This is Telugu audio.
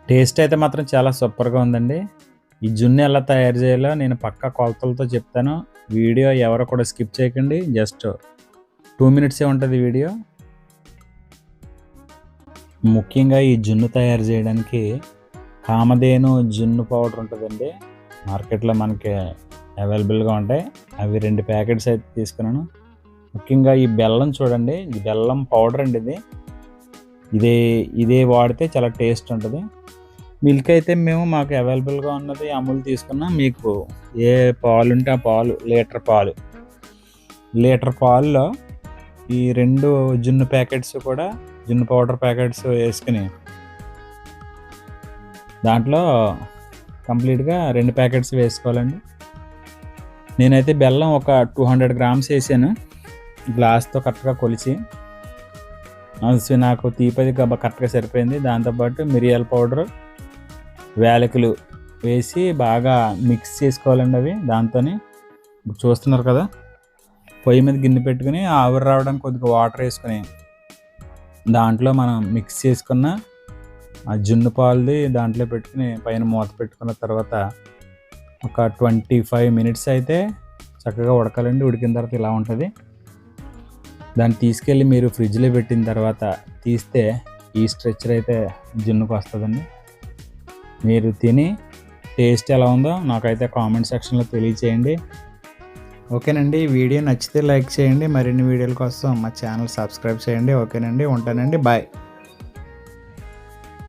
టేస్ట్ అయితే మాత్రం చాలా సూపర్‌గా ఉందండి. ఈ జున్ను ఎలా తయారు చేయాలో నేను పక్కా కొలతలతో చెప్తాను. వీడియో ఎవరు కూడా స్కిప్ చేయకండి. జస్ట్ 2 మినిట్సే ఉంటది వీడియో. ముఖ్యంగా ఈ జున్ను తయారు చేయడానికి కామధేను జున్ను పౌడర్ ఉంటదండి. మార్కెట్‌లో మనకి అవైలబుల్‌గా ఉంటాయి. అవి 2 ప్యాకెట్స్ అయితే తీసుకున్నాను. ముఖ్యంగా ఈ బెల్లం చూడండి. ఈ బెల్లం పౌడర్ అండి ఇది. ఇదే ఇదే వాడితే చాలా టేస్ట్ ఉంటది. మిల్క్ అయితే మాకు అవైలబుల్‌గా ఉన్నది అమూల్ తీసుకున్నాం. మీకు ఏ పాలుంటే ఆ పాలు లీటర్ పాల్లో ఈ 2 జున్ను ప్యాకెట్స్ కూడా జున్ను పౌడర్ ప్యాకెట్స్ యేసుకొని దాంట్లో కంప్లీట్‌గా 2 ప్యాకెట్స్ వేసుకోవాలండి. నేనైతే బెల్లం ఒక 200 గ్రామ్స్ యేసాను. గ్లాస్‌తో కరెక్ట్‌గా కొలిచి. నాకు తీపది కరెక్ట్‌గా సరిపోయింది. దాంతో పాటు మిరియాల పౌడరు, యాలకులు వేసి బాగా మిక్స్ చేసుకోవాలండి అవి. దాంతోని ఇప్పుడు చూస్తున్నారు కదా! పొయ్యి మీద గిన్నె పెట్టుకొని ఆవిరి రావడానికి కొద్దిగా వాటర్ యేసుకొని దాంట్లో మనం మిక్స్ చేసుకున్న ఆ జున్ను పాలుది దాంట్లో పెట్టుకొని పైన మూత పెట్టుకున్న తర్వాత ఒక 25 మినిట్స్ అయితే చక్కగా ఉడకాలండి. ఉడికిన తర్వాత ఇలా ఉంటది. దాన్ని తీసుకెళ్ళి మీరు ఫ్రిడ్జ్‌లో పెట్టిన తర్వాత తీస్తే ఈ స్ట్రక్చర్ అయితే జున్నుకి వస్తదండి. మీరు తిని టేస్ట్ ఎలా ఉందో నాకైతే కామెంట్ సెక్షన్‌లో తెలియచేయండి. ఓకేనండి. ఈ వీడియో నచ్చితే లైక్ చేయండి. మరిన్ని వీడియోల కోసం మా ఛానల్ సబ్స్క్రైబ్ చేయండి. ఓకేనండి. ఉంటానండి. బాయ్.